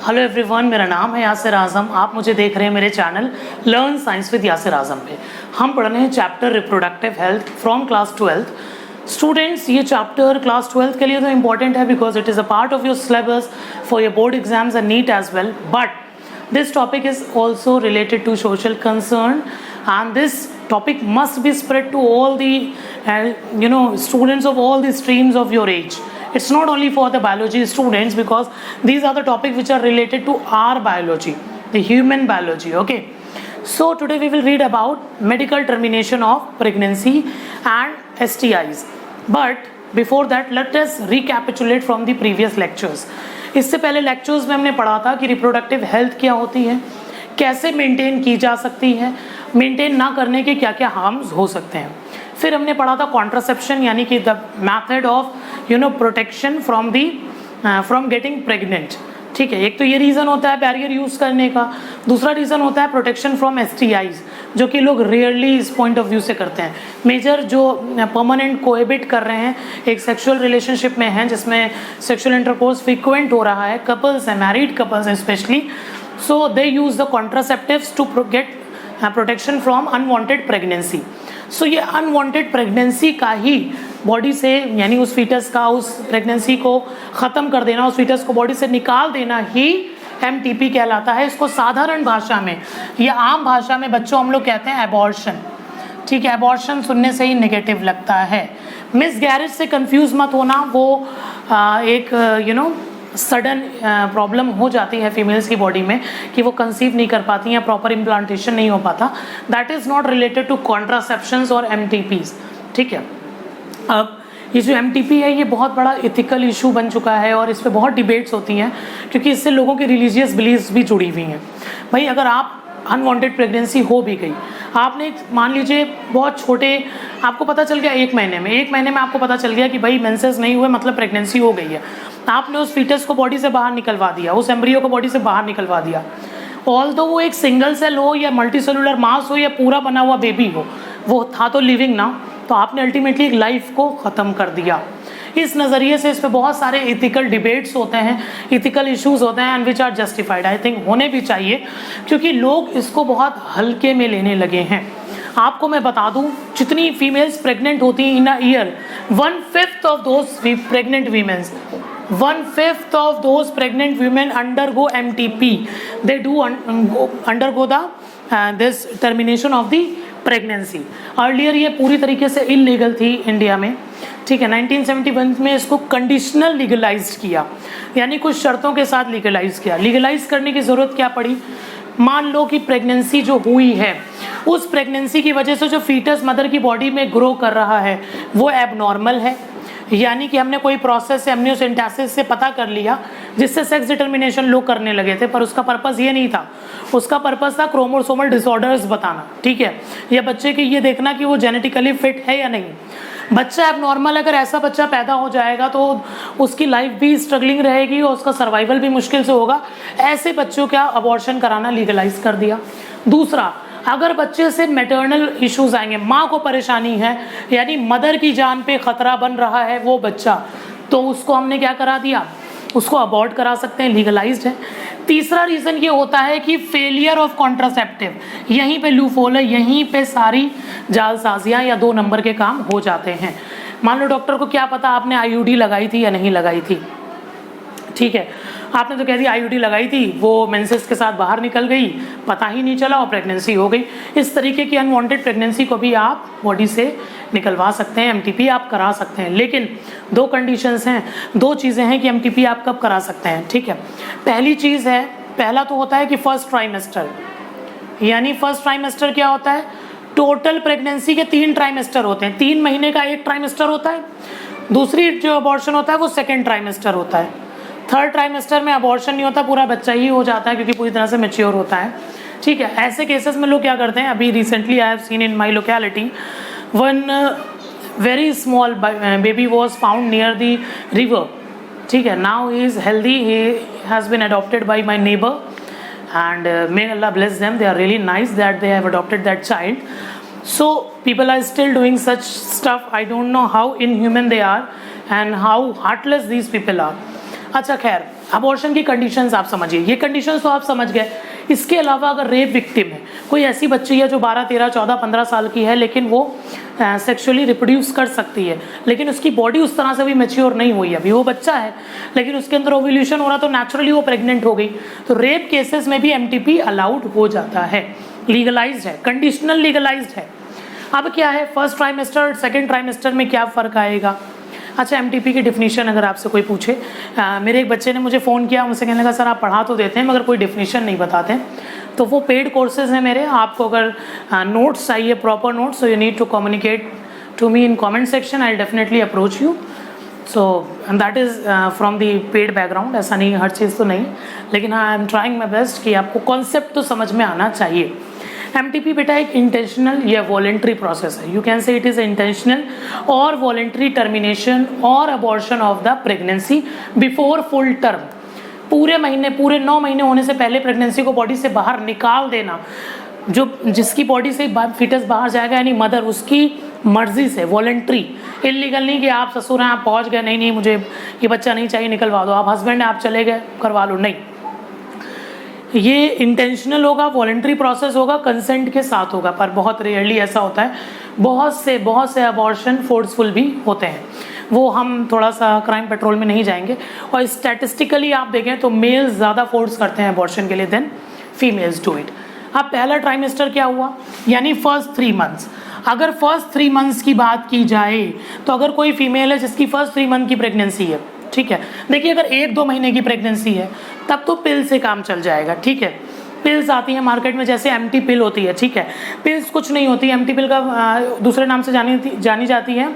Hello everyone, मेरा नाम है यासिर आज़म। आप मुझे देख रहे हैं मेरे channel learn science with Yasir Azam पे। हम पढ़ रहे हैं chapter reproductive health from class 12। Students, ये चैप्टर क्लास 12 के लिए तो इम्पॉर्टेंट है because it is a part of your syllabus for your board exams and NEET as well, but this topic is also related to social concern, and this topic must be spread to all the students of all the streams of your age. It's not only for the biology students because these are the topics which are related to our biology, the human biology. Okay, so today we will read about medical termination of pregnancy and STIs, but before that let us recapitulate from the previous lectures. इससे पहले lectures में हमने पढ़ा था कि reproductive health क्या होती है, कैसे मेंटेन की जा सकती है, मेंटेन ना करने के क्या क्या हार्म्स हो सकते हैं। फिर हमने पढ़ा था कॉन्ट्रासेप्शन यानी कि the method of protection from getting pregnant. ठीक है, एक तो ये रीज़न होता है बैरियर यूज़ करने का, दूसरा रीज़न होता है प्रोटेक्शन फ्रॉम STIs, जो कि लोग रेयरली इस पॉइंट ऑफ व्यू से करते हैं। मेजर जो परमानेंट कोएबिट कर रहे हैं, एक सेक्सुअल रिलेशनशिप में हैं जिसमें सेक्सुअल इंटरकोर्स फ्रीक्वेंट हो रहा है, कपल्स हैं, मैरिड कपल्स हैं specially, so they use the contraceptives to get protection from unwanted pregnancy. So ये अनवांटेड प्रेगनेंसी का ही बॉडी से, यानी उस फीटस का, उस प्रेगनेंसी को ख़त्म कर देना, उस फीटस को बॉडी से निकाल देना ही MTP कहलाता है। इसको साधारण भाषा में या आम भाषा में बच्चों हम लोग कहते हैं एबॉर्शन। ठीक है, एबॉर्शन सुनने से ही नेगेटिव लगता है। मिसगैरेज से कंफ्यूज मत होना, वो एक सडन प्रॉब्लम हो जाती है फीमेल्स की बॉडी में कि वो कंसीव नहीं कर पाती हैं, प्रॉपर इम्प्लांटेशन नहीं हो पाता। That is not related to contraceptions और MTPs। ठीक है, अब ये जो MTP है ये बहुत बड़ा इथिकल इशू बन चुका है और इस पर बहुत डिबेट्स होती हैं क्योंकि इससे लोगों की रिलीजियस बिलीव्स भी जुड़ी हुई हैं। भाई, अगर आप अनवांटेड प्रेगनेंसी हो भी गई, आपने मान लीजिए बहुत छोटे, आपको पता चल गया एक महीने में आपको पता चल गया कि भाई मेंसेस नहीं हुए मतलब प्रेगनेंसी हो गई है, आपने उस फीटस को बॉडी से बाहर निकलवा दिया, उस एम्ब्रियो को बॉडी से बाहर निकलवा दिया। ऑल्दो वो एक सिंगल सेल हो या मल्टी सेलुलर मास हो या पूरा बना हुआ बेबी हो, वो था तो लिविंग ना, तो आपने अल्टीमेटली एक लाइफ को ख़त्म कर दिया। इस नज़रिए से इस पे बहुत सारे इथिकल डिबेट्स होते हैं, इथिकल इश्यूज होते हैं, and which are justified, I think होने भी चाहिए क्योंकि लोग इसको बहुत हल्के में लेने लगे हैं। आपको मैं बता दूं, जितनी फीमेल्स प्रेग्नेंट होती हैं in a year, 1/5 of those pregnant womens, 1/5 of those pregnant women undergo MTP. They do undergo this termination of the pregnancy. Earlier ये पूरी तरीके से इलीगल थी इंडिया में। ठीक है, 1971 में इसको कंडीशनल लीगलाइज किया, यानी कुछ शर्तों के साथ लीगलाइज किया। लीगलाइज करने की ज़रूरत क्या पड़ी? मान लो कि प्रेगनेंसी जो हुई है, उस प्रेगनेंसी की वजह से जो फीटस मदर की बॉडी में ग्रो कर रहा है वो एबनॉर्मल है, यानी कि हमने कोई प्रोसेस से, एमनियोसेंटेसिस से पता कर लिया जिससे सेक्स डिटर्मिनेशन लोग करने लगे थे, पर उसका पर्पस ये नहीं था। उसका पर्पस था क्रोमोसोमल डिसऑर्डर्स बताना। ठीक है, या बच्चे की ये देखना कि वो जेनेटिकली फिट है या नहीं। बच्चा एबनॉर्मल, अगर ऐसा बच्चा पैदा हो जाएगा तो उसकी लाइफ भी स्ट्रगलिंग रहेगी और उसका सर्वाइवल भी मुश्किल से होगा। ऐसे बच्चों का अबॉर्शन कराना लीगलाइज कर दिया। दूसरा, अगर बच्चे से मैटरनल इश्यूज आएंगे, माँ को परेशानी है, यानी मदर की जान पे खतरा बन रहा है वो बच्चा, तो उसको हमने क्या करा दिया, उसको अबॉर्ट करा सकते हैं, लीगलाइज्ड है। तीसरा रीज़न ये होता है कि फेलियर ऑफ कॉन्ट्रासेप्टिव, यहीं पे लूफोल है, यहीं पे सारी जालसाजियाँ या 2 नंबर के काम हो जाते हैं। मान लो डॉक्टर को क्या पता आपने IUD लगाई थी या नहीं लगाई थी। ठीक है, आपने तो कह दिया IUD लगाई थी, वो मेंसेस के साथ बाहर निकल गई, पता ही नहीं चला और प्रेगनेंसी हो गई। इस तरीके की अनवांटेड प्रेगनेंसी को भी आप बॉडी से निकलवा सकते हैं, MTP आप करा सकते हैं। लेकिन 2 कंडीशंस हैं, 2 चीज़ें हैं कि MTP आप कब करा सकते हैं। ठीक है, पहली चीज़ है, पहला तो होता है कि फर्स्ट ट्राइमेस्टर, यानी फर्स्ट ट्राइमेस्टर क्या होता है, टोटल प्रेगनेंसी के 3 ट्राइमेस्टर होते हैं, 3 महीने का एक ट्राइमेस्टर होता है। दूसरी जो अबॉर्शन होता है वो सेकेंड ट्राइमेस्टर होता है। थर्ड ट्राइमेस्टर में अबॉर्शन नहीं होता, पूरा बच्चा ही हो जाता है क्योंकि पूरी तरह से मैच्योर होता है। ठीक है, ऐसे केसेस में लोग क्या करते हैं, अभी recently I have seen in my locality, one very small baby was found near the river. ठीक है, now he is healthy, he has been adopted by my neighbour and may Allah bless them, they are really nice that they have adopted that child. So people are still doing such stuff. I don't know how inhuman they are and how heartless these people are. अच्छा, खैर, abortion की conditions आप समझिए, ये conditions तो आप समझ गए। इसके अलावा अगर रेप विक्टिम है, कोई ऐसी बच्ची है जो 12, 13, 14, 15 साल की है, लेकिन वो सेक्सुअली रिप्रोड्यूस कर सकती है, लेकिन उसकी बॉडी उस तरह से भी मैच्योर नहीं हुई है, अभी वो बच्चा है, लेकिन उसके अंदर ओव्यूलेशन हो रहा तो नेचुरली वो प्रेग्नेंट हो गई, तो रेप केसेस में भी एमटीपी अलाउड हो जाता है, लीगलाइज्ड है, कंडीशनल लीगलाइज्ड है। अब क्या है, फर्स्ट ट्राइमेस्टर सेकेंड ट्राइमेस्टर में क्या फ़र्क आएगा? अच्छा, एमटीपी की डिफिनीशन अगर आपसे कोई पूछे, मेरे एक बच्चे ने मुझे फ़ोन किया, मुझसे कहने लगा सर आप पढ़ा तो देते हैं मगर कोई डिफिनीशन नहीं बताते, तो वो पेड कोर्सेज हैं मेरे। आपको अगर नोट्स चाहिए, proper notes, so you need to communicate to me in comment section, I definitely approach you. So and that is from the paid background, ऐसा नहीं हर चीज़ तो नहीं, लेकिन हाँ I am trying my best कि आपको कॉन्सेप्ट तो समझ में आना चाहिए। एमटीपी बेटा एक इंटेंशनल या वॉलेंट्री प्रोसेस है, you can say it is intentional और वॉलेंट्री टर्मिनेशन और abortion of the pregnancy before full term. पूरे 9 महीने होने से पहले प्रेगनेंसी को बॉडी से बाहर निकाल देना, जो जिसकी बॉडी से फिटस बाहर जाएगा यानी मदर, उसकी मर्जी से, वॉलेंट्री, इलीगल नहीं कि आप ससुर हैं आप पहुंच गए, नहीं मुझे ये बच्चा नहीं चाहिए निकलवा दो, आप हस्बैंड हैं आप चले गए करवा लो, नहीं, ये इंटेंशनल होगा, वॉलेंट्री प्रोसेस होगा, कंसेंट के साथ होगा, पर बहुत रेयरली ऐसा होता है। बहुत से अबॉर्शन फोर्सफुल भी होते हैं, वो हम थोड़ा सा क्राइम पेट्रोल में नहीं जाएंगे। और स्टैटिस्टिकली आप देखें तो मेल्स ज़्यादा फोर्स करते हैं अबॉर्शन के लिए देन फीमेल्स डू इट। अब पहला ट्राइमेस्टर क्या हुआ, यानी फर्स्ट 3 मंथ्स। अगर फर्स्ट 3 मंथ्स की बात की जाए तो अगर कोई फीमेल है जिसकी फर्स्ट 3 मंथ की प्रेगनेंसी है, ठीक है, देखिए अगर 1-2 महीने की प्रेगनेंसी है तब तो पिल से काम चल जाएगा, ठीक है। पिल्स आती हैं मार्केट में, जैसे एम्प्टी पिल होती है, ठीक है, पिल्स कुछ नहीं होती, एम्प्टी पिल का दूसरे नाम से जानी जाती है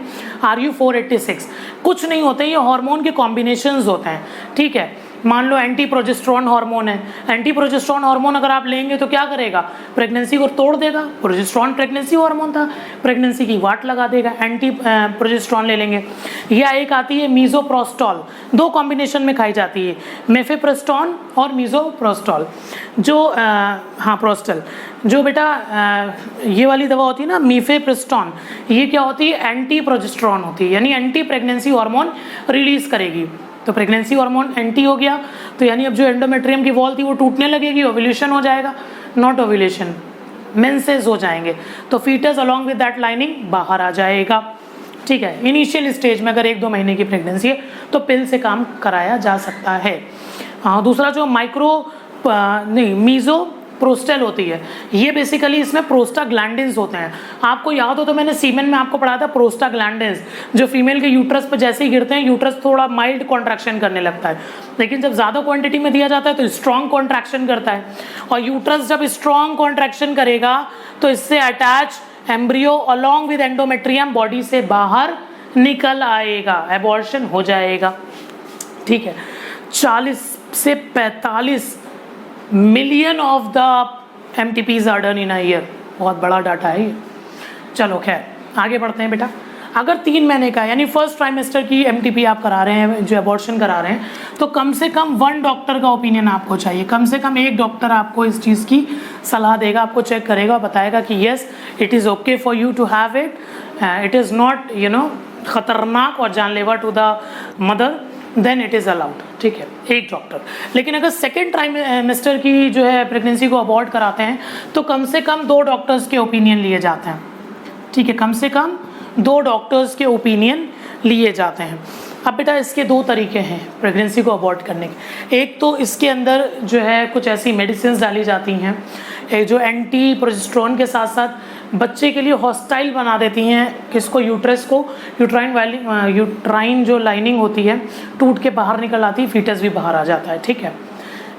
RU486, कुछ नहीं होते, ये हार्मोन के कॉम्बिनेशंस होते हैं, ठीक है। मान लो एंटी प्रोजेस्टेरोन हार्मोन है, एंटी प्रोजेस्टेरोन हार्मोन अगर आप लेंगे तो क्या करेगा, प्रेगनेंसी को तोड़ देगा। प्रोजेस्टेरोन प्रेगनेंसी हार्मोन था, प्रेगनेंसी की वाट लगा देगा, एंटी प्रोजेस्टेरोन ले लेंगे। या एक आती है मीजोप्रोस्टॉल, 2 कॉम्बिनेशन में खाई जाती है, मेफेप्रोस्टॉन और मीजोप्रोस्टॉल, जो हाँ प्रोस्टल, जो बेटा ये वाली दवा होती है ना मीफेप्रोस्टॉन, ये क्या होती है, एंटी प्रोजेस्टेरोन होती है, यानी एंटी प्रेगनेंसी हार्मोन रिलीज करेगी। तो प्रेगनेंसी हार्मोन एंटी हो गया तो यानी अब जो एंडोमेट्रियम की वॉल थी वो टूटने लगेगी, ओव्यूलेशन हो जाएगा, नॉट ओव्यूलेशन, मेंसेस हो जाएंगे, तो fetus along with that lining बाहर आ जाएगा, ठीक है। इनिशियल स्टेज में अगर 1-2 महीने की प्रेगनेंसी है तो पिल से काम कराया जा सकता है। दूसरा जो मीजो प्रोस्टल होती है, ये बेसिकली इसमें प्रोस्टाग्लैंडिन्स होते हैं। आपको याद हो तो मैंने सीमेन में आपको पढ़ाया था प्रोस्टाग्लैंडिन्स, जो फीमेल के यूट्रस पर जैसे ही गिरते हैं यूट्रस थोड़ा माइल्ड कॉन्ट्रैक्शन करने लगता है, लेकिन जब ज़्यादा क्वांटिटी में दिया जाता है तो स्ट्रॉन्ग कॉन्ट्रैक्शन करता है, और यूट्रस जब स्ट्रॉन्ग कॉन्ट्रैक्शन करेगा तो इससे attach embryo along with endometrium body से बाहर निकल आएगा, एबॉर्शन हो जाएगा, ठीक है। 40 से 45 million of the MTPs are done in a year, बहुत बड़ा डाटा है ये। चलो खैर आगे बढ़ते हैं बेटा। अगर 3 महीने का यानी फर्स्ट ट्राइमेस्टर की एमटीपी आप करा रहे हैं, जो एबॉर्शन करा रहे हैं, तो कम से कम 1 डॉक्टर का ओपिनियन आपको चाहिए, कम से कम 1 डॉक्टर आपको इस चीज़ की सलाह देगा, आपको चेक करेगा, बताएगा कि yes it is okay for you to have it, it is not खतरनाक और जानलेवा to the mother, then it is allowed, ठीक है, 1 डॉक्टर। लेकिन अगर सेकेंड ट्राइमेस्टर की जो है प्रेगनेंसी को अबॉर्ट कराते हैं तो कम से कम 2 डॉक्टर्स के ओपिनियन लिए जाते हैं, ठीक है, कम से कम 2 डॉक्टर्स के ओपिनियन लिए जाते हैं। अब बेटा इसके 2 तरीके हैं प्रेगनेंसी को अबॉर्ट करने के। एक तो इसके अंदर जो है कुछ ऐसी मेडिसिन डाली जाती हैं जो एंटी प्रोजेस्टेरोन के साथ साथ बच्चे के लिए हॉस्टाइल बना देती हैं, किसको, यूट्रस को, यूट्राइन जो लाइनिंग होती है टूट के बाहर निकल आती है, फीटस भी बाहर आ जाता है, ठीक है।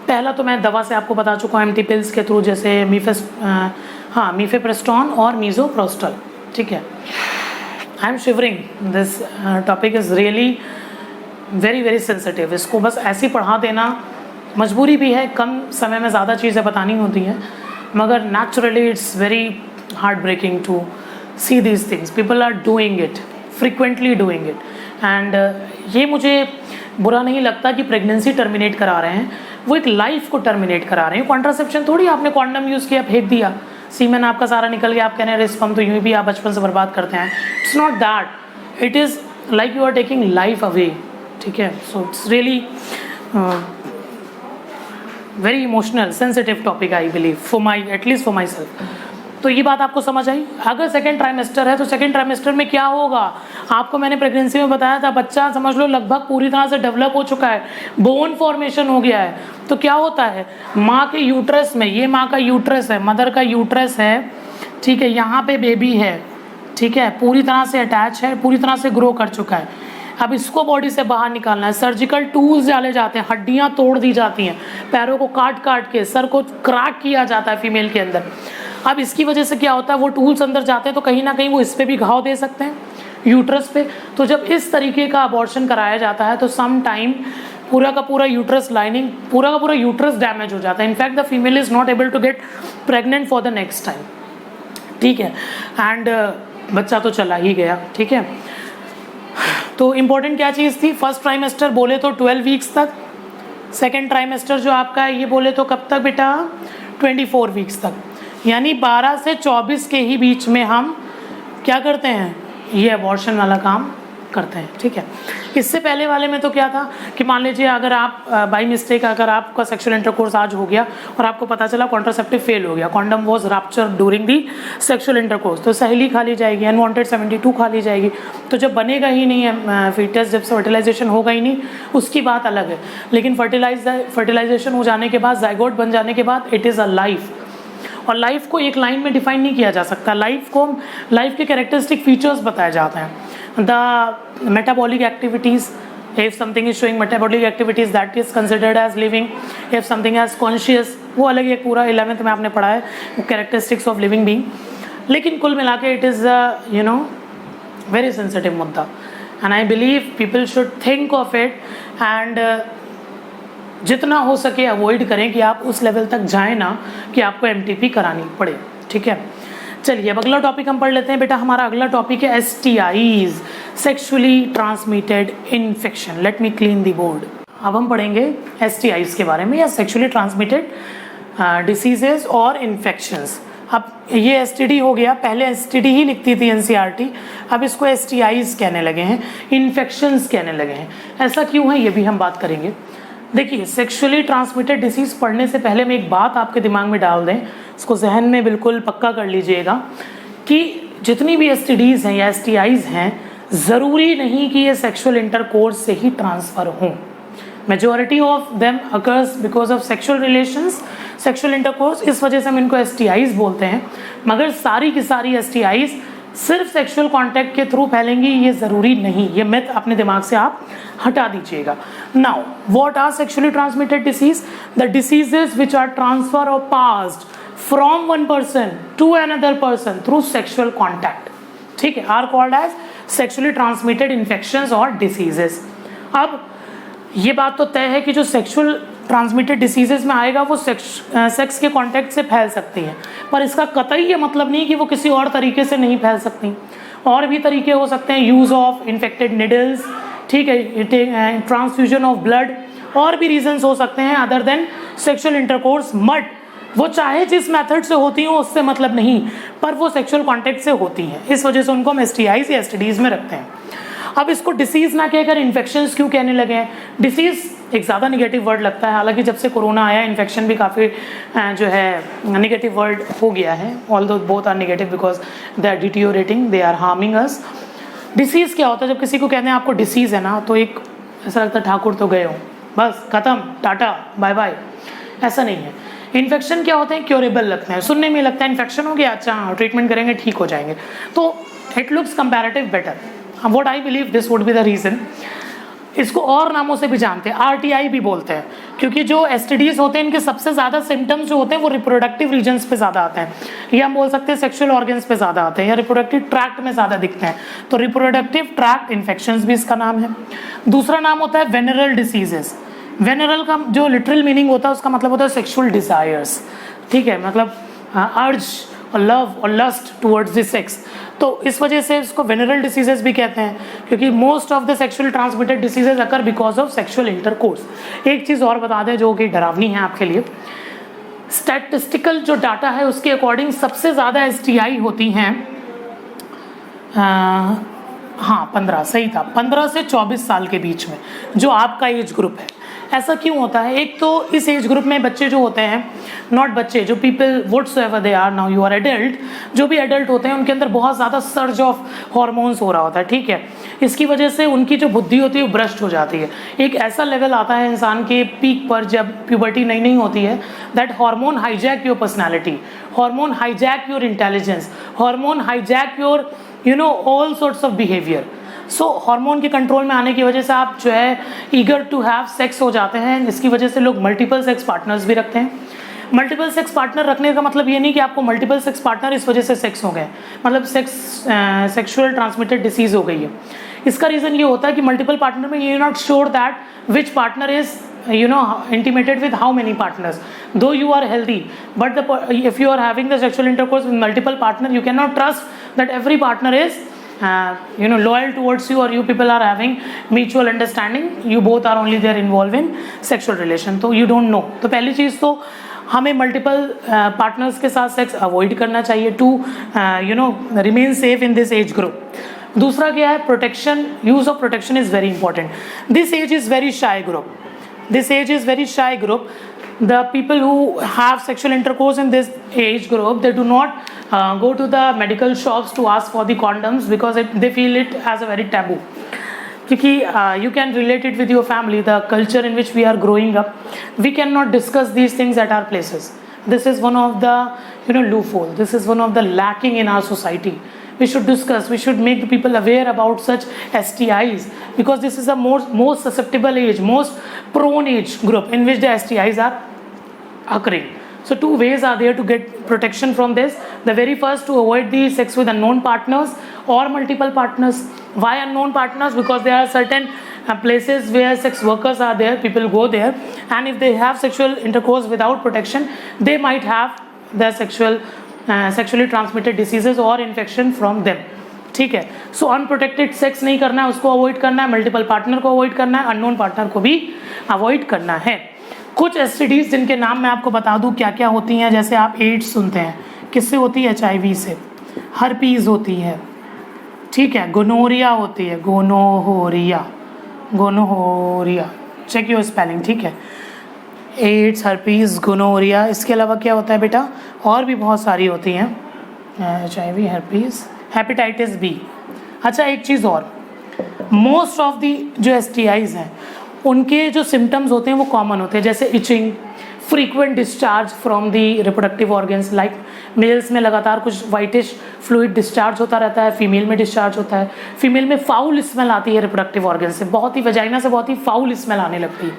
पहला तो मैं दवा से आपको बता चुका हूँ, एंटी पिल्स के थ्रू, जैसे मीफेप्रोस्टॉन और मीजोप्रोस्टल, ठीक है। I am shivering, this topic is really very very sensitive, इसको बस ऐसे पढ़ा देना मजबूरी भी है, कम समय में ज़्यादा चीज़ें बतानी होती हैं, मगर naturally it's very heart breaking to see these things, people are doing it, frequently doing it, and ये मुझे बुरा नहीं लगता कि प्रेगनेंसी टर्मिनेट करा रहे हैं, वो एक लाइफ को टर्मिनेट करा रहे हैं। कॉन्ट्रासेप्शन थोड़ी आपने कॉन्डम यूज़ किया फेंक दिया, सीमेन आपका सारा निकल गया, आप कह रहे हैं स्पर्म तो यूँ भी आप बचपन से बर्बाद करते हैं, it's not that, it is like you are taking life away, ठीक है। So it's really very emotional sensitive topic I believe for my at least for my self. तो ये बात आपको समझ आई। अगर सेकेंड ट्राइमेस्टर है तो सेकेंड ट्राइमेस्टर में क्या होगा, आपको मैंने प्रेगनेंसी में बताया था, बच्चा समझ लो लगभग पूरी तरह से डेवलप हो चुका है, बोन फॉर्मेशन हो गया है। तो क्या होता है, माँ के यूट्रस में, ये माँ का यूट्रस है, मदर का यूट्रस है, ठीक है, यहाँ पे बेबी है, ठीक है, पूरी तरह से अटैच है, पूरी तरह से ग्रो कर चुका है। अब इसको बॉडी से बाहर निकालना है, सर्जिकल टूल्स डाले जाते हैं, हड्डियाँ तोड़ दी जाती हैं, पैरों को काट काट के सर को क्रैक किया जाता है फीमेल के अंदर। अब इसकी वजह से क्या होता है, वो टूल्स अंदर जाते हैं तो कहीं ना कहीं वो इस पर भी घाव दे सकते हैं, यूट्रस पे। तो जब इस तरीके का अबॉर्शन कराया जाता है तो सम टाइम पूरा का पूरा यूट्रस लाइनिंग, पूरा का पूरा यूट्रस डैमेज हो जाता है। In fact the female is not able to get pregnant for the next time, ठीक है। एंड बच्चा तो चला ही गया, ठीक है। तो इम्पोर्टेंट क्या चीज़ थी, फर्स्ट ट्राइमेस्टर बोले तो 12 वीक्स तक, सेकेंड ट्राइमेस्टर जो आपका है ये बोले तो कब तक बेटा, 24 वीक्स तक, यानी 12 से 24 के ही बीच में हम क्या करते हैं, ये अबॉर्शन वाला काम करते हैं, ठीक है। इससे पहले वाले में तो क्या था कि मान लीजिए अगर आप बाई मिस्टेक अगर आपका सेक्सुअल इंटरकोर्स आज हो गया और आपको पता चला कॉन्ट्रासेप्टिव फेल हो गया, condom was rupture during the sexual intercourse, तो सहेली खा ली जाएगी, अनवांटेड 72 खा ली जाएगी। तो जब बनेगा ही नहीं है फीटस, जब फर्टिलाइजेशन होगा ही नहीं, उसकी बात अलग है। लेकिन फर्टिलाइजेशन हो जाने के बाद, जाइगोट बन जाने के बाद, इट इज़ अ लाइफ। और लाइफ को एक लाइन में डिफाइन नहीं किया जा सकता, लाइफ के कैरेक्टरिस्टिक फीचर्स बताए जाते हैं। The metabolic activities, if something is showing metabolic activities that is considered as living, if something as conscious, वो अलग एक पूरा 11th में आपने पढ़ा है, characteristics of living being। लेकिन कुल मिला के it is a very sensitive मुद्दा, and I believe people should think of it and जितना हो सके अवॉइड करें कि आप उस लेवल तक जाएं ना कि आपको MTP करानी पड़े, ठीक है। चलिए अब अगला टॉपिक हम पढ़ लेते हैं बेटा। हमारा अगला टॉपिक है STIs, sexually transmitted infection. Let me clean the board. अब हम पढ़ेंगे STIs के बारे में, या सेक्सुअली ट्रांसमिटेड डिसीजेज और इन्फेक्शंस। अब ये STD हो गया, पहले STD ही लिखती थी NCERT, अब इसको STIs कहने लगे हैं, इन्फेक्शंस कहने लगे हैं। ऐसा क्यों है ये भी हम बात करेंगे। देखिए, सेक्सुअली ट्रांसमिटेड डिसीज़ पढ़ने से पहले मैं एक बात आपके दिमाग में डाल दें, इसको जहन में बिल्कुल पक्का कर लीजिएगा कि जितनी भी STDs हैं या STIs हैं, ज़रूरी नहीं कि ये सेक्सुअल इंटरकोर्स से ही ट्रांसफ़र हों। Majority of them occurs because of sexual relations, sexual intercourse, इस वजह से हम इनको STIs बोलते हैं। मगर सारी की सारी STIs सिर्फ सेक्सुअल कांटेक्ट के थ्रू फैलेंगी, ये ज़रूरी नहीं, ये मिथ अपने दिमाग से आप हटा दीजिएगा। Now what are sexually transmitted disease? The diseases which are transfer और passed from one person to another person through sexual contact, ठीक है, are called as sexually transmitted infections और डिसीजेस। अब ये बात तो तय है कि जो सेक्सुअल ट्रांसमिटेड डिसीजेज में आएगा वो सेक्स के कांटेक्ट से फैल सकती है, पर इसका कतई ये मतलब नहीं कि वो किसी और तरीके से नहीं फैल सकती। और भी तरीके हो सकते हैं, यूज़ ऑफ इन्फेक्टेड निडल्स, ठीक है, ट्रांसफ्यूजन ऑफ ब्लड, और भी रीजंस हो सकते हैं other than sexual intercourse. But वो चाहे जिस मेथड से होती हो उससे मतलब नहीं, पर वो सेक्सुअल कॉन्टेक्ट से होती हैं, इस वजह से उनको हम STIs या STDs में रखते हैं। अब इसको डिसीज़ ना कहकर इन्फेक्शंस क्यों कहने लगे हैं? डिसीज़ एक ज़्यादा निगेटिव वर्ड लगता है, हालांकि जब से कोरोना आया इन्फेक्शन भी काफ़ी जो है निगेटिव वर्ड हो गया है, although both are negative because they are deteriorating, they are harming us. Disease क्या होता है? जब किसी को कहते हैं आपको डिसीज़ है ना, तो एक ऐसा लगता है ठाकुर तो गए हो, बस ख़त्म, टाटा बाय बाय, ऐसा नहीं है। इन्फेक्शन क्या होते हैं? क्योरेबल लगते हैं, सुनने में लगता है इन्फेक्शन हो गया, अच्छा ट्रीटमेंट करेंगे ठीक हो जाएंगे, तो it looks comparative better. What I believe this would be the reason। इसको और नामों से भी जानते हैं, RTI भी बोलते हैं, क्योंकि जो STDs होते हैं इनके सबसे ज़्यादा सिम्टम्स जो होते हैं वो रिप्रोडक्टिव रीजन्स पे ज़्यादा आते हैं, या हम बोल सकते हैं सेक्सुअल ऑर्गन्स पे ज़्यादा आते हैं, या रिप्रोडक्टिव ट्रैक्ट में ज़्यादा दिखते हैं, तो रिप्रोडक्टिव ट्रैक्ट इन्फेक्शंस भी इसका नाम है। दूसरा नाम होता है वेनरल डिसीजेस। वेनरल का जो लिटरल मीनिंग होता है उसका मतलब होता है सेक्सुअल डिज़ायर्स, ठीक है, मतलब अर्ज और लव और लस्ट टुवर्ड्स द सेक्स, तो इस वजह से इसको वेनरल डिसीजेस भी कहते हैं, क्योंकि most of the sexual transmitted diseases occur because of sexual intercourse. एक चीज़ और बता दें जो कि डरावनी है आपके लिए, स्टैटिस्टिकल जो डाटा है उसके अकॉर्डिंग सबसे ज़्यादा STI होती हैं हाँ 15 सही था, 15 से 24 साल के बीच में जो आपका एज ग्रुप है। ऐसा क्यों होता है? एक तो इस एज ग्रुप में बच्चे जो होते हैं, नॉट बच्चे, जो people whatsoever they are, now you are adult, जो भी एडल्ट होते हैं उनके अंदर बहुत ज़्यादा सर्ज ऑफ हार्मोन्स हो रहा होता है, ठीक है। इसकी वजह से उनकी जो बुद्धि होती है वो भ्रष्ट हो जाती है। एक ऐसा लेवल आता है इंसान के पीक पर जब प्यूबर्टी नई नई होती है, that hormone hijack your personality, hormone hijack your intelligence, hormone hijack your all sorts of behaviour. So hormone के कंट्रोल में आने की वजह से आप जो है ईगर टू हैव सेक्स हो जाते हैं। इसकी वजह से लोग मल्टीपल सेक्स पार्टनर्स भी रखते हैं। मल्टीपल सेक्स पार्टनर रखने का मतलब ये नहीं कि आपको मल्टीपल सेक्स पार्टनर इस वजह से सेक्स हो गए, मतलब सेक्सुअल ट्रांसमिटेड डिसीज हो गई है। इसका रीज़न ये होता है कि मल्टीपल पार्टनर में you not sure that which partner is intimated with how many partners, though you are healthy, but if you are having the sexual intercourse with multiple partner, you cannot trust that every partner is loyal towards you, or you people are having mutual understanding, you both are only there involved in sexual relation, तो you don't know। तो पहली चीज़ तो हमें multiple partners के साथ sex avoid करना चाहिए to remain safe in this age group. दूसरा क्या है? Protection, use of protection is very important. This age is very shy group, this age is very shy group. The people who have sexual intercourse in this age group, they do not go to the medical shops to ask for the condoms because they feel it as a very taboo, क्योंकि you can relate it with your family, the culture in which we are growing up, we cannot discuss these things at our places. This is one of the loophole, this is one of the lacking in our society. We should discuss, we should make the people aware about such STIs, because this is the most susceptible age, most prone age group in which the STIs are occurring. So two ways are there to get protection from this. The very first, to avoid the sex with unknown partners or multiple partners. Why unknown partners? Because there are certain places where sex workers are there, people go there, and if they have sexual intercourse without protection, they might have the sexually transmitted diseases or infection from them, ठीक है। सो unprotected sex नहीं करना है, उसको avoid करना है, multiple partner को avoid करना है, अननोन पार्टनर को भी अवॉइड करना है। कुछ एसटीडीज जिनके नाम मैं आपको बता दूं क्या क्या होती हैं, जैसे आप एड्स सुनते हैं, किससे होती है? HIV से। हर्पीज होती है, ठीक है। गोनोरिया होती है, गोनोहोरिया, चेक योर स्पेलिंग, ठीक है। AIDS, herpes, gonorrhoea. इसके अलावा क्या होता है बेटा? और भी बहुत सारी होती हैं, HIV, हर्पीज, हेपेटाइटिस बी। अच्छा एक चीज़ और, मोस्ट ऑफ दी जो STIs हैं उनके जो सिम्टम्स होते हैं वो कॉमन होते हैं, जैसे itching, frequent discharge from the reproductive organs, like males में लगातार कुछ वाइटिश फ्लूइड डिस्चार्ज होता रहता है, फीमेल में डिस्चार्ज होता है। फीमेल में फाउल स्मेल आती है रिप्रोडक्टिव ऑर्गन से, बहुत ही वजाइना से बहुत ही फाउल स्मेल आने लगती है।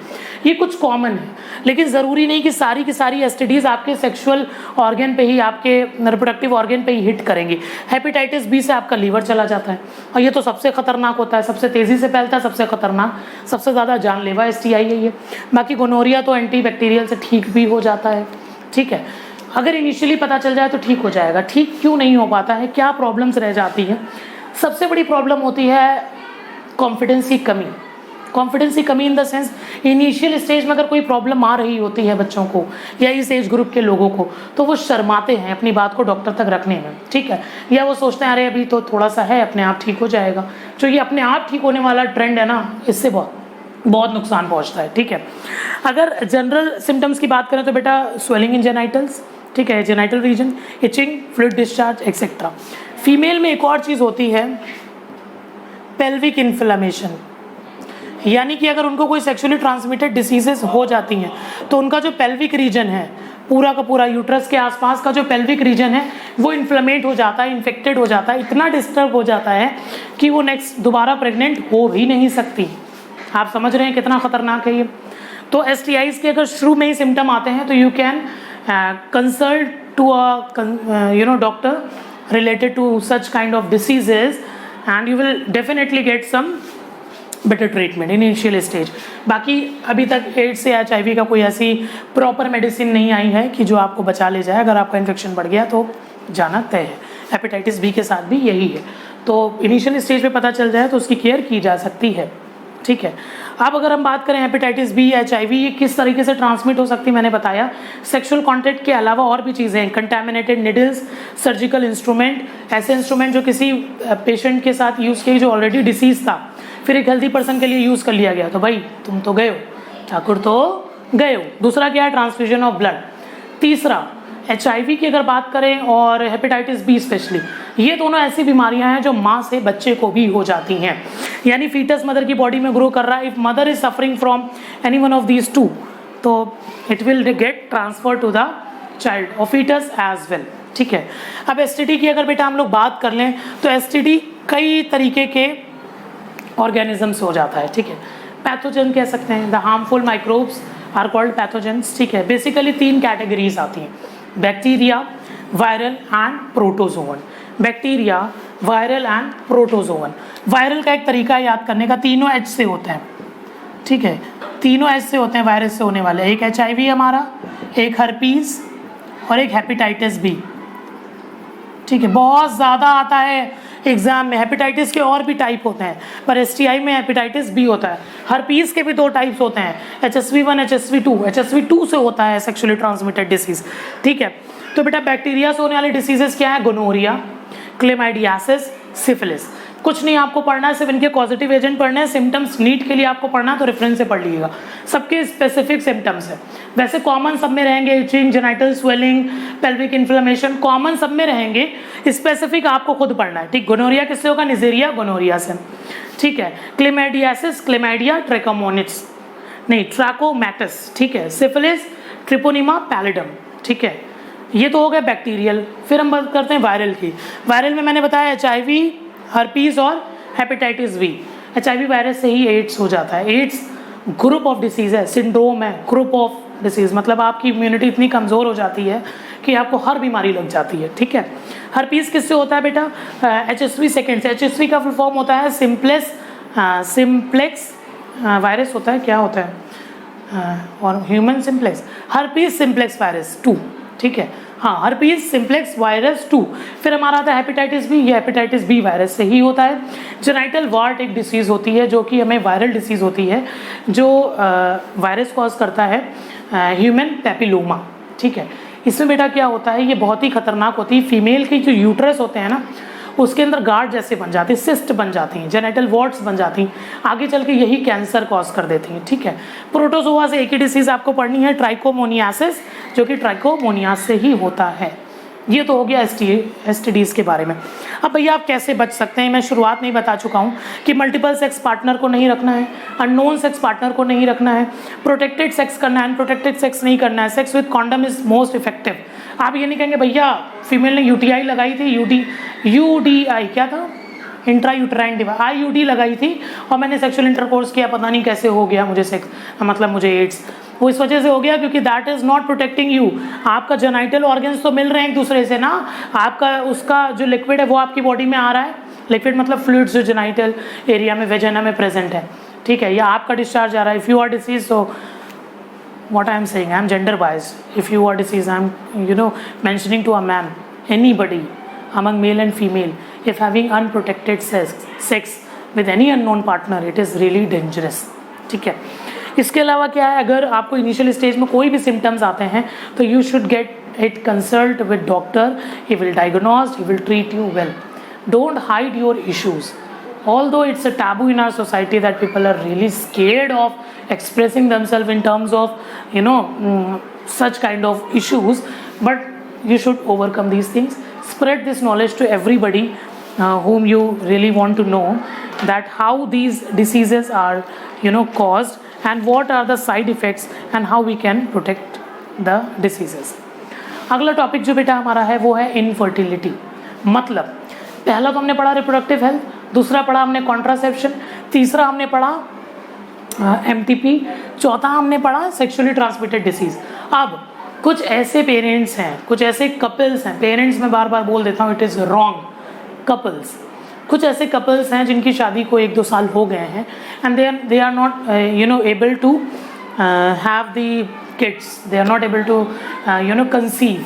ये कुछ कॉमन है, लेकिन ज़रूरी नहीं कि सारी की सारी STDs आपके सेक्सुअल ऑर्गन पे ही, आपके रिप्रोडक्टिव ऑर्गन पे ही हिट करेंगी। हेपेटाइटिस बी से आपका लीवर चला जाता है, और ये तो सबसे खतरनाक होता है, सबसे तेज़ी से फैलता है, सबसे खतरनाक, सबसे ज़्यादा जानलेवा STI है ये। बाकी गोनोरिया तो एंटी बैक्टीरियल से ठीक भी हो जाता है, ठीक है। अगर इनिशियली पता चल जाए तो ठीक हो जाएगा। ठीक क्यों नहीं हो पाता है? क्या प्रॉब्लम्स रह जाती हैं? सबसे बड़ी प्रॉब्लम होती है कॉन्फिडेंस की कमी। कॉन्फिडेंस की कमी in the sense, initial stage में अगर कोई प्रॉब्लम आ रही होती है बच्चों को या इस एज ग्रुप के लोगों को, तो वो शर्माते हैं अपनी बात को डॉक्टर तक रखने में, ठीक है। या वो सोचते हैं अरे अभी तो थोड़ा सा है, अपने आप ठीक हो जाएगा। जो ये अपने आप ठीक होने वाला ट्रेंड है ना, इससे बहुत नुकसान पहुंचता है, ठीक है। अगर जनरल सिम्टम्स की बात करें तो बेटा स्वेलिंग इन जेनाइटल्स, ठीक है, genital region, itching, fluid discharge etcetera. Female में एक और चीज़ होती है पेल्विक इन्फ्लेमेशन, यानी कि अगर उनको कोई सेक्सुअली ट्रांसमिटेड डिसीजेस हो जाती हैं तो उनका जो पेल्विक रीजन है, पूरा का पूरा यूट्रस के आसपास का जो पेल्विक रीजन है वो इन्फ्लेमेट हो जाता है, इन्फेक्टेड हो जाता है, इतना डिस्टर्ब हो जाता है कि वो नेक्स्ट दोबारा प्रेग्नेंट हो भी नहीं सकती। आप समझ रहे हैं कितना खतरनाक है ये। तो STIs के अगर शुरू में ही सिम्टम आते हैं तो you can consult to a doctor related to such kind of diseases and you will definitely get some better treatment in initial stage। बाकी अभी तक एड्स या HIV का कोई ऐसी प्रॉपर मेडिसिन नहीं आई है कि जो आपको बचा ले जाए। अगर आपका इन्फेक्शन बढ़ गया तो जाना तय है। हेपेटाइटिस बी के साथ भी यही है, तो इनिशियल स्टेज पे पता चल जाए तो उसकी केयर की जा सकती है, ठीक है। अब अगर हम बात करें हेपेटाइटिस बी, HIV, ये किस तरीके से ट्रांसमिट हो सकती है मैंने बताया। सेक्सुअल कॉन्टैक्ट के अलावा और भी चीज़ें हैं, कंटेमिनेटेड निडल्स, सर्जिकल इंस्ट्रूमेंट, ऐसे इंस्ट्रूमेंट जो किसी पेशेंट के साथ यूज़ किए जो ऑलरेडी डिसीज था, फिर एक हेल्थी पर्सन के लिए यूज़ कर लिया गया, तो भाई तुम तो गए हो, ठाकुर तो गए हो। दूसरा क्या है, ट्रांसफ्यूजन ऑफ ब्लड। तीसरा HIV की अगर बात करें और हेपेटाइटिस बी स्पेशली, ये दोनों ऐसी बीमारियां हैं जो माँ से बच्चे को भी हो जाती हैं, यानी फीटस मदर की बॉडी में ग्रो कर रहा है, if mother is suffering from any one of these two, तो it will get transfer to the child और फीटस एज वेल, ठीक है। अब STD की अगर बेटा हम लोग बात कर लें तो STD कई तरीके के ऑर्गेनिज्म से हो जाता है, ठीक है। पैथोजन कह सकते हैं, the harmful microbes are called pathogens, ठीक है। बेसिकली 3 कैटेगरीज आती हैं, bacteria, viral and protozoan. Bacteria, viral and protozoan. Viral का एक तरीका याद करने का, तीनों H से होते हैं, ठीक है, तीनों H से होते हैं वायरस से होने वाले, एक HIV हमारा, एक हर्पीस और एक हेपेटाइटिस बी, ठीक है। बहुत ज़्यादा आता है एग्जाम में। हेपेटाइटिस के और भी टाइप होते हैं, पर STI में हेपेटाइटिस बी होता है। हर्पीस के भी 2 टाइप्स होते हैं, HSV1, HSV2। HSV2 से होता है सेक्सुअली ट्रांसमिटेड डिसीज, ठीक है। तो बेटा बैक्टीरिया से होने वाली डिसीजेस क्या है, गोनोरिया, क्लेमाइडियासिस, सिफिलिस। कुछ नहीं आपको पढ़ना है, सिर्फ इनके पॉजिटिव एजेंट पढ़ने हैं। सिम्टम्स नीट के लिए आपको पढ़ना है तो रेफरेंस से पढ़ लीजिएगा, सबके स्पेसिफिक सिम्टम्स है। वैसे कॉमन सब में रहेंगे, itching, genital swelling, pelvic inflammation, common सब में रहेंगे, स्पेसिफिक आपको खुद पढ़ना है, ठीक। गोनोरिया किससे होगा, निजेरिया गोनोरिया से, ठीक है। क्लेमाइडियासिस, क्लेमाइडिया ट्रैकोमोनिट्स, नहीं ट्रैकोमैटिस, ठीक है। सिफिलिस, ट्रिपोनिमा पैलिडम, ठीक है। ये तो हो गया बैक्टीरियल। फिर हम बात करते हैं वायरल की। वायरल में मैंने बताया HIV, हर्पीस और हेपेटाइटिस बी। HIV वायरस से ही एड्स हो जाता है। एड्स ग्रुप ऑफ डिसीज है, सिंड्रोम है, ग्रुप ऑफ डिसीज, मतलब आपकी इम्यूनिटी इतनी कमज़ोर हो जाती है कि आपको हर बीमारी लग जाती है, ठीक है। हर्पीस किससे होता है बेटा, HSV सेकेंड से। HSV का फुल फॉर्म होता है सिम्प्लेक्स वायरस होता है, क्या होता है, और human simplex, herpes simplex virus 2, ठीक है। हाँ, हर्पीस सिम्प्लेक्स वायरस 2। फिर हमारा आता है हेपेटाइटिस बी, ये हेपेटाइटिस बी वायरस से ही होता है। जेनाइटल वार्ट एक डिसीज़ होती है जो कि हमें वायरल डिसीज़ होती है, जो वायरस कॉज करता है ह्यूमन पैपिलोमा, ठीक है। इसमें बेटा क्या होता है, ये बहुत ही खतरनाक होती है। फीमेल के जो यूट्रस होते हैं ना, उसके अंदर गार्ड जैसे बन जाती है, सिस्ट बन जाती हैं, जेनेटल वॉर्ट्स बन जाती हैं, आगे चल के यही कैंसर कॉज कर देती हैं, ठीक है। प्रोटोजोआ से एक ही डिसीज़ आपको पढ़नी है, ट्राइकोमोनियासिस, जो कि ट्राइकोमोनियास से ही होता है। ये तो हो गया STDs के बारे में। अब भैया आप कैसे बच सकते हैं, मैं शुरुआत में ही बता चुका हूँ कि मल्टीपल सेक्स पार्टनर को नहीं रखना है, अननोन सेक्स पार्टनर को नहीं रखना है, प्रोटेक्टेड सेक्स करना है, अनप्रोटेक्टेड सेक्स नहीं करना है, sex with condom is most effective. आप ये नहीं कहेंगे भैया फीमेल ने UTI लगाई थी, UDI क्या था, इंट्रा यूट्राइन डिवाइस, IUD लगाई थी और मैंने सेक्सुअल इंटरकोर्स किया, पता नहीं कैसे हो गया मुझे सेक्स, मतलब मुझे एड्स, वो इस वजह से हो गया क्योंकि that is not protecting you. आपका जेनाइटल ऑर्गन्स तो मिल रहे हैं एक दूसरे से ना, आपका उसका जो लिक्विड है वो आपकी बॉडी में आ रहा है, लिक्विड मतलब फ्लूइड्स जो जेनाइटल एरिया में वेजिना में प्रेजेंट है, ठीक है, या आपका डिस्चार्ज आ रहा है। If you are disease, so what I am saying, I am gender biased. If you are deceased, I am mentioning to a man, anybody among male and female, if having unprotected sex with any unknown partner, it is really dangerous, ठीक है। इसके अलावा क्या है, अगर आपको initial stage में कोई भी सिम्टम्स आते हैं तो you should get it consult with doctor, he will diagnose, he will treat you well. Don't hide your issues, although it's a taboo in our society that people are really scared of expressing themselves in terms of such kind of issues, but you should overcome these things. Spread this knowledge to everybody whom you really want to know, that how these diseases are caused and what are the side effects and how we can protect the diseases. अगला topic जो बेटा हमारा है वो है infertility. मतलब पहला तो हमने पढ़ा रिप्रोडक्टिव हेल्थ, दूसरा पढ़ा हमने कॉन्ट्रासेप्शन, तीसरा हमने पढ़ा MTP, चौथा हमने पढ़ा सेक्सुअली ट्रांसमिटेड डिसीज। अब कुछ ऐसे पेरेंट्स हैं, कुछ ऐसे कपल्स हैं, पेरेंट्स में बार बार बोल देता हूँ, इट इज़ रॉन्ग, कपल्स, कुछ ऐसे कपल्स हैं जिनकी शादी को 1-2 साल हो गए हैं and they are not able to have the kids, they are not able to conceive,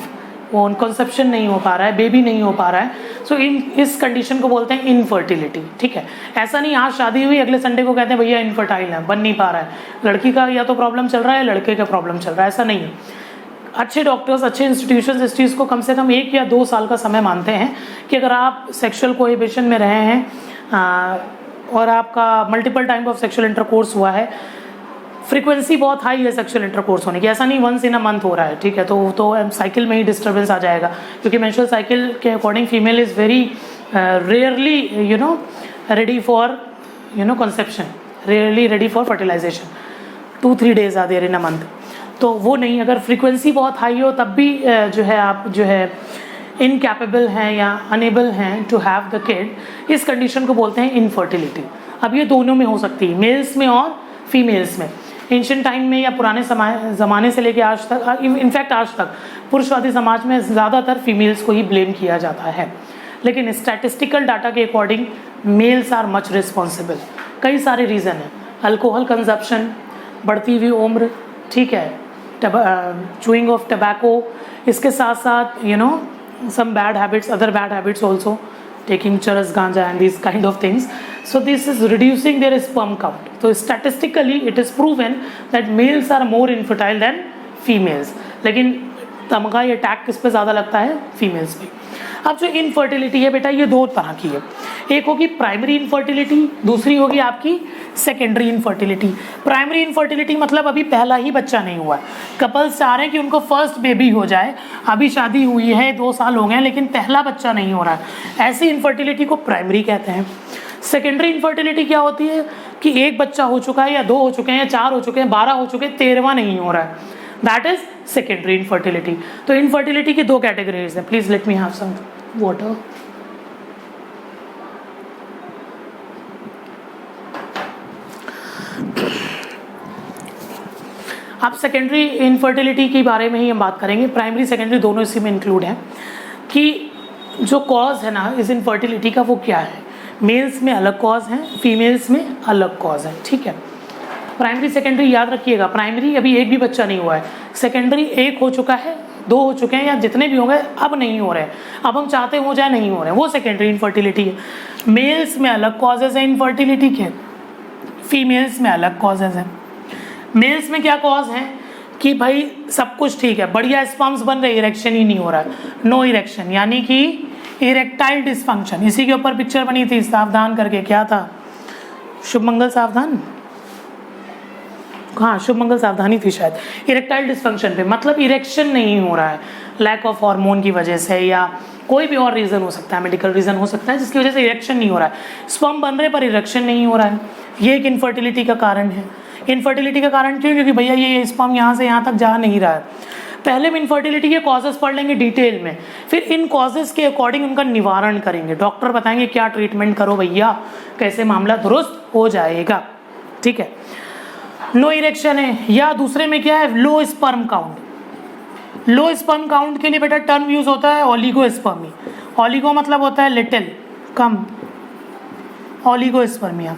वो कंसेप्शन नहीं हो पा रहा है, बेबी नहीं हो पा रहा है, सो इस कंडीशन को बोलते हैं इनफर्टिलिटी। ठीक है, ऐसा नहीं आज शादी हुई अगले संडे को कहते हैं भैया इनफर्टाइल है, बन नहीं पा रहा है, लड़की का या तो प्रॉब्लम चल रहा है लड़के का प्रॉब्लम चल रहा है, ऐसा नहीं है। अच्छे डॉक्टर्स, अच्छे इंस्टीट्यूशंस इस चीज़ को कम से कम 1 या 2 साल का समय मानते हैं कि अगर आप सेक्सुअल कोहिबिशन में रहे हैं और आपका multiple time of sexual intercourse हुआ है, फ्रीक्वेंसी बहुत हाई है सेक्सुअल इंटरकोर्स होने की, ऐसा नहीं वंस इन अ मंथ हो रहा है, ठीक है, तो साइकिल में ही डिस्टर्बेंस आ जाएगा, क्योंकि मेंस्ट्रुअल साइकिल के according female is very rarely ready for conception, rarely ready for fertilisation, 2-3 days are there in a month, तो वो नहीं, अगर फ्रीक्वेंसी बहुत हाई हो तब भी आप इनकैपेबल हैं या अनेबल हैं टू हैव द किड, इस कंडीशन को बोलते हैं इनफर्टिलिटी। अब ये दोनों में हो सकती है, मेल्स में और फीमेल्स में। एंशिएंट टाइम में या पुराने ज़माने से लेके आज तक, इनफैक्ट आज तक पुरुषवादी समाज में ज़्यादातर फीमेल्स को ही ब्लेम किया जाता है, लेकिन स्टैटिस्टिकल डाटा के according males are much responsible. कई सारे रीज़न हैं, अल्कोहल कंजप्शन, बढ़ती हुई उम्र, ठीक है, चूइंग ऑफ टबैको, इसके साथ साथ some bad habits, other bad habits also, taking charas, ganja and these kind of things. So this is reducing their sperm count. So statistically it is proven that males are more infertile than females. लेकिन तमगा ये tag किस पे ज़्यादा लगता है? Females पे। अब जो इनफर्टिलिटी है बेटा ये 2 तरह की है, एक होगी प्राइमरी इनफर्टिलिटी, दूसरी होगी आपकी सेकेंडरी इनफर्टिलिटी। प्राइमरी इनफर्टिलिटी मतलब अभी पहला ही बच्चा नहीं हुआ है, कपल्स चाह रहे हैं कि उनको फर्स्ट बेबी हो जाए, अभी शादी हुई है 2 साल हो गए लेकिन पहला बच्चा नहीं हो रहा है, ऐसी इनफर्टिलिटी को प्राइमरी कहते हैं। सेकेंडरी इनफर्टिलिटी क्या होती है कि 1 बच्चा हो चुका है या 2 हो चुके हैं या 4 हो चुके हैं, 12 हो चुके हैं, 13वां नहीं हो रहा है, दैट इज सेकेंडरी इनफर्टिलिटी। तो इनफर्टिलिटी की 2 कैटेगरीज हैं। Please let me have some water. अब सेकेंडरी इनफर्टिलिटी के बारे में ही हम बात करेंगे, प्राइमरी सेकेंडरी दोनों इसी में इंक्लूड है, कि जो कॉज है ना इस इनफर्टिलिटी का वो क्या है। मेल्स में अलग कॉज हैं, फीमेल्स में अलग कॉज है, ठीक है। प्राइमरी सेकेंडरी याद रखिएगा, प्राइमरी अभी 1 भी बच्चा नहीं हुआ है, सेकेंडरी 1 हो चुका है, 2 हो चुके हैं या जितने भी हो गए अब नहीं हो रहे, अब हम चाहते हो जाए नहीं हो रहे, वो सेकेंडरी इनफर्टिलिटी है। मेल्स में अलग कॉजेज हैं इनफर्टिलिटी के, फीमेल्स में अलग कॉजेज हैं। मेल्स में क्या कॉज है कि भाई सब कुछ ठीक है, बढ़िया स्पर्म्स बन रहे, इरेक्शन ही नहीं हो रहा है, नो इरेक्शन, यानी कि इरेक्टाइल डिसफंक्शन। इसी के ऊपर पिक्चर बनी थी सावधान करके, क्या था, शुभ मंगल सावधान, हाँ शुभ मंगल सावधानी थी शायद, इरेक्टाइल डिसफंक्शन पे, मतलब इरेक्शन नहीं हो रहा है, लैक ऑफ हार्मोन की वजह से या कोई भी और रीज़न हो सकता है, मेडिकल रीज़न हो सकता है जिसकी वजह से इरेक्शन नहीं हो रहा है, स्पर्म बन रहे पर इरेक्शन नहीं हो रहा है, ये एक इनफर्टिलिटी का कारण है। इनफर्टिलिटी का कारण क्यों? क्योंकि भैया ये स्पर्म यहाँ से यहाँ तक जा नहीं रहा है। पहले हम इनफर्टिलिटी के कॉजेस पढ़ लेंगे डिटेल में, फिर इन कॉजेस के अकॉर्डिंग उनका निवारण करेंगे, डॉक्टर बताएंगे क्या ट्रीटमेंट करो भैया, कैसे मामला दुरुस्त हो जाएगा, ठीक है। नो इरेक्शन है, या दूसरे में क्या है, low sperm count. Low sperm count के लिए बेटा टर्म यूज होता है ओलिगोस्पर्मी। ओलिगो मतलब होता है लिटिल, कम, ओलिगोस्पर्मिया।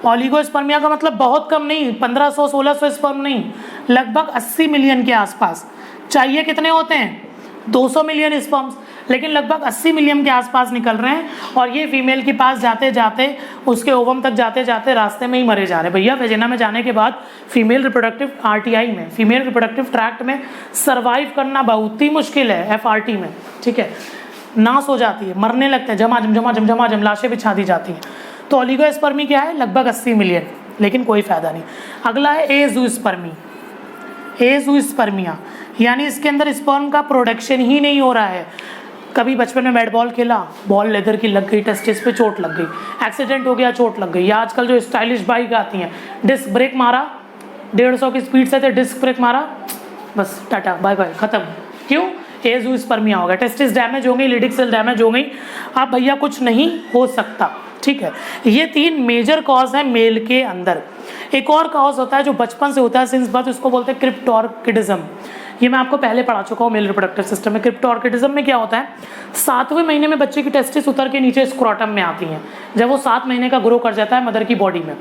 ओलिगोस्पर्मिया का मतलब बहुत कम नहीं, 1500-1600 स्पर्म नहीं, लगभग 80 मिलियन के आसपास। चाहिए कितने होते हैं? 200 मिलियन स्पर्म्स, लेकिन लगभग 80 मिलियन के आसपास निकल रहे हैं, और ये फीमेल के पास जाते जाते, उसके ओवम तक जाते जाते रास्ते में ही मरे जा रहे हैं। भैया वेजिना में जाने के बाद फीमेल रिप्रोडक्टिव आरटीआई में, फीमेल रिप्रोडक्टिव ट्रैक्ट में सर्वाइव करना बहुत ही मुश्किल है, एफआरटी में, ठीक है, नाश हो जाती है, मरने लगते हैं, झमाझम लाशें बिछा दी जाती हैं। तो ओलिगोस्पर्मी क्या है? लगभग 80 मिलियन, लेकिन कोई फायदा नहीं। अगला है एज़ूस्पर्मी, एज़ूस्पर्मिया, यानी इसके अंदर स्पर्म का प्रोडक्शन ही नहीं हो रहा है। कभी बचपन में बैट बॉल खेला, बॉल लेदर की लग गई, टेस्टिस पे चोट लग गई, एक्सीडेंट हो गया, चोट लग गई, या आजकल जो स्टाइलिश बाइक आती हैं, डिस्क ब्रेक मारा, 150 की स्पीड से थे, डिस्क ब्रेक मारा, बस टाटा बाय बाय, खत्म। क्यों? एज़ूस्पर्मिया हो गया, टेस्टिस डैमेज हो गई, लिडिक सेल डैमेज हो गई, अब भैया कुछ नहीं हो सकता, ठीक है। ये 3 मेजर कॉज है मेल के अंदर। एक और कॉज होता है जो बचपन से होता है सिंस बर्थ, उसको बोलते हैं क्रिप्टोर्किडिज्म। ये मैं आपको पहले पढ़ा चुका हूँ मेल रिप्रोडक्टिव सिस्टम में। क्रिप्टोर्किडिज्म में क्या होता है, 7वें महीने में बच्चे की टेस्टिस उतर के नीचे स्क्रोटम में आती हैं, जब वो 7 महीने का ग्रो कर जाता है मदर की बॉडी में।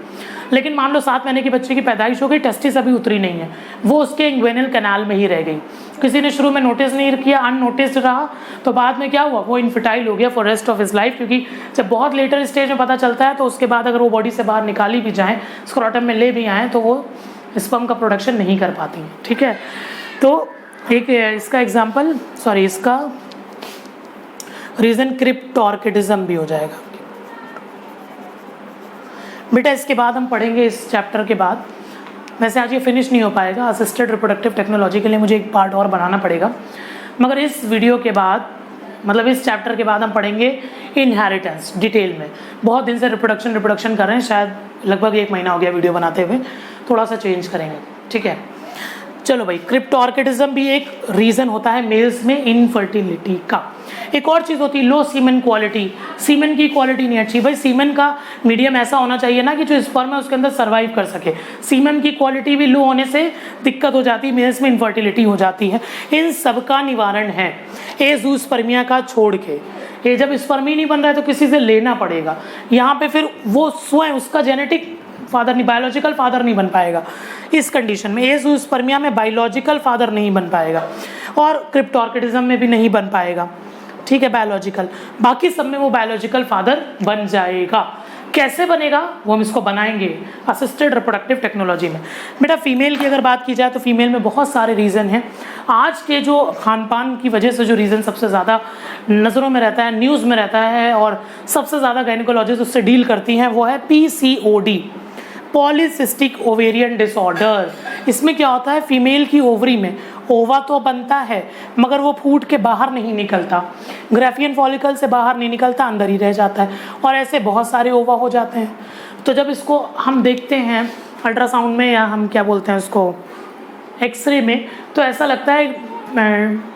लेकिन मान लो 7 महीने के बच्चे की पैदाइश हो गई, टेस्टिस अभी उतरी नहीं है, वो उसके इंग्वेनल कैनाल में ही रह गई, किसी ने शुरू में नोटिस नहीं किया, अननोटिस्ड रहा, तो बाद में क्या हुआ, वो इनफर्टाइल हो गया for rest of his life, क्योंकि जब बहुत लेटर स्टेज में पता चलता है तो उसके बाद अगर वो बॉडी से बाहर निकाली भी जाएँ, स्क्रोटम में ले भी आएँ, तो वो स्पर्म का प्रोडक्शन नहीं कर पाती हैं। ठीक है, तो एक इसका एग्जाम्पल, सॉरी इसका रीज़न क्रिप्टोर्किडिज्म भी हो जाएगा बेटा। इसके बाद हम पढ़ेंगे इस चैप्टर के बाद, वैसे आज ये फिनिश नहीं हो पाएगा, असिस्टेड रिप्रोडक्टिव टेक्नोलॉजी के लिए मुझे एक पार्ट और बनाना पड़ेगा, मगर इस वीडियो के बाद, मतलब इस चैप्टर के बाद हम पढ़ेंगे इनहेरिटेंस डिटेल में। बहुत दिन से रिप्रोडक्शन कर रहे हैं, शायद लगभग 1 महीना हो गया वीडियो बनाते हुए, थोड़ा सा चेंज करेंगे। ठीक है, चलो भाई, क्रिप्टोर्किडिज्म भी एक रीज़न होता है मेल्स में इनफर्टिलिटी का। एक और चीज़ होती है लो सीमेन क्वालिटी, सीमेन की क्वालिटी नहीं अच्छी। भाई सीमेन का मीडियम ऐसा होना चाहिए ना कि जो स्पर्म है उसके अंदर सर्वाइव कर सके। सीमेन की क्वालिटी भी लो होने से दिक्कत हो जाती है, मेल्स में इनफर्टिलिटी हो जाती है। इन सब का निवारण है एज़ूस्पर्मिया का छोड़ के। ये जब स्पर्म ही नहीं बन रहा है तो किसी से लेना पड़ेगा, यहाँ पे फिर वो स्वयं उसका जेनेटिक फादर नहीं, बायोलॉजिकल फादर नहीं बन पाएगा। इस कंडीशन में एज़ूस्पर्मिया में बायोलॉजिकल फादर नहीं बन पाएगा और क्रिप्टोर्किडिज्म में भी नहीं बन पाएगा। ठीक है, बायोलॉजिकल, बाकी सब में वो बायोलॉजिकल फादर बन जाएगा। कैसे बनेगा वो हम इसको बनाएंगे असिस्टेड रिप्रोडक्टिव टेक्नोलॉजी में। बेटा फीमेल की अगर बात की जाए तो फीमेल में बहुत सारे रीज़न हैं। आज के जो खान पान की वजह से जो रीज़न सबसे ज़्यादा नज़रों में रहता है, न्यूज़ में रहता है और सबसे ज़्यादा गायनिकोलॉजिस्ट उससे डील करती हैं, वो है PCOD, पॉलीसिस्टिक ओवेरियन डिसऑर्डर। इसमें क्या होता है, फीमेल की ओवरी में ओवा तो बनता है मगर वो फूट के बाहर नहीं निकलता, ग्राफियन फॉलिकल से बाहर नहीं निकलता, अंदर ही रह जाता है और ऐसे बहुत सारे ओवा हो जाते हैं। तो जब इसको हम देखते हैं अल्ट्रासाउंड में या हम क्या बोलते हैं उसको एक्सरे में, तो ऐसा लगता है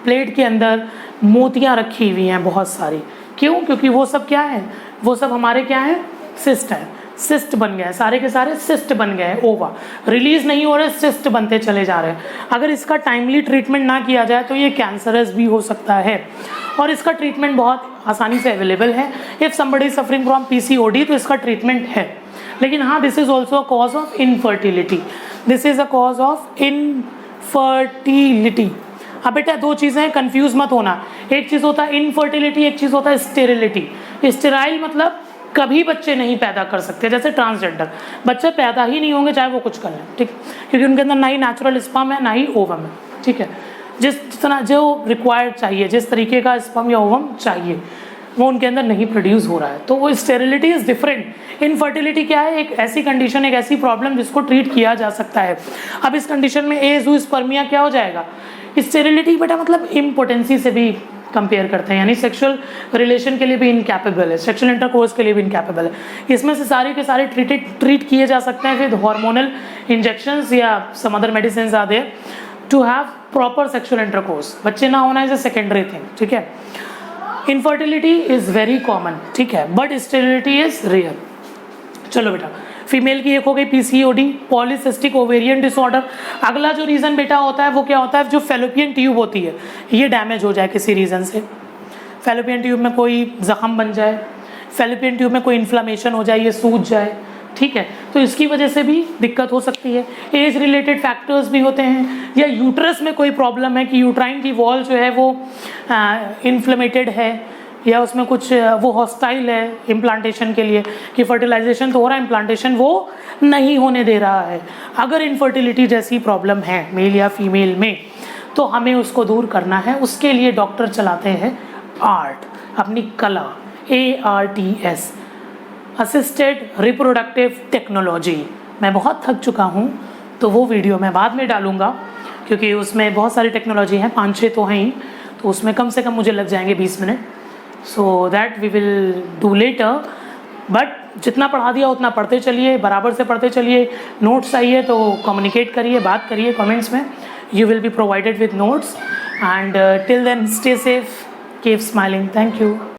प्लेट के अंदर मोतियाँ रखी हुई हैं बहुत सारी। क्यों? क्योंकि वो सब क्या है, वो सब हमारे क्या है, सिस्ट है, सिस्ट बन गया है, सारे के सारे सिस्ट बन गए हैं। ओवा रिलीज नहीं हो रहे, सिस्ट बनते चले जा रहे हैं। अगर इसका टाइमली ट्रीटमेंट ना किया जाए तो ये कैंसरस भी हो सकता है और इसका ट्रीटमेंट बहुत आसानी से अवेलेबल है। If somebody suffering from PCOD तो इसका ट्रीटमेंट है, लेकिन हाँ this is also a cause of infertility, this is a cause of infertility. अब बेटा 2 चीज़ें, कंफ्यूज मत होना, एक चीज़ होता है इनफर्टिलिटी, एक चीज़ होता है स्टेरिलिटी। स्टेराइल मतलब कभी बच्चे नहीं पैदा कर सकते, जैसे ट्रांसजेंडर बच्चे पैदा ही नहीं होंगे चाहे वो कुछ कर लें, ठीक, क्योंकि उनके अंदर ना ही नेचुरल स्पर्म है ना ही ओवम है। ठीक है, जितना जो रिक्वायर्ड चाहिए, जिस तरीके का स्पर्म या ओवम चाहिए वो उनके अंदर नहीं प्रोड्यूस हो रहा है, तो वो स्टेरिलिटी इज़ डिफरेंट। इनफर्टिलिटी क्या है, एक ऐसी कंडीशन, एक ऐसी प्रॉब्लम जिसको ट्रीट किया जा सकता है। अब इस कंडीशन में एज़ूस्पर्मिया क्या हो जाएगा, स्टेरिलिटी बेटा मतलब इम्पोटेंसी से भी कंपेयर करते हैं, यानी सेक्सुअल रिलेशन के लिए भी इनकैपेबल है, सेक्सुअल इंटरकोर्स के लिए भी इनकैपेबल है। इसमें से सारे के सारे ट्रीट किए जा सकते हैं विद हार्मोनल इंजेक्शंस या some other medicine are there to have proper sexual intercourse. बच्चे ना होना इज अ सेकेंडरी थिंग। ठीक है, इनफर्टिलिटी इज वेरी कॉमन, ठीक है, बट स्टेरिलिटी इज रेयर। चलो बेटा, फीमेल की एक हो गई PCOD, पॉलीसिस्टिक ओवेरियन डिसऑर्डर। अगला जो रीज़न बेटा होता है वो क्या होता है, जो फेलोपियन ट्यूब होती है ये डैमेज हो जाए किसी रीज़न से, फेलोपियन ट्यूब में कोई जख्म बन जाए, फेलोपियन ट्यूब में कोई इन्फ्लामेशन हो जाए, ये सूज जाए, ठीक है, तो इसकी वजह से भी दिक्कत हो सकती है। एज रिलेटेड फैक्टर्स भी होते हैं, या यूट्रस में कोई प्रॉब्लम है कि यूट्राइन की वॉल जो है वो इन्फ्लेमेटेड है या उसमें कुछ वो हॉस्टाइल है इम्प्लांटेशन के लिए, कि फर्टिलाइजेशन तो हो रहा है, इम्प्लांटेशन वो नहीं होने दे रहा है। अगर इनफर्टिलिटी जैसी प्रॉब्लम है मेल या फीमेल में तो हमें उसको दूर करना है। उसके लिए डॉक्टर चलाते हैं आर्ट, अपनी कला, ARTS, असिस्टेड रिप्रोडक्टिव टेक्नोलॉजी। मैं बहुत थक चुका हूँ तो वो वीडियो मैं बाद में डालूँगा, क्योंकि उसमें बहुत सारी टेक्नोलॉजी हैं, 5-6 तो हैं ही, तो उसमें कम से कम मुझे लग जाएंगे 20 minute, so that we will do later. But जितना पढ़ा दिया उतना पढ़ते चलिए, बराबर से पढ़ते चलिए। नोट्स चाहिए तो कम्युनिकेट करिए, बात करिए कमेंट्स में, you will be provided with notes. And till then stay safe, keep smiling, thank you.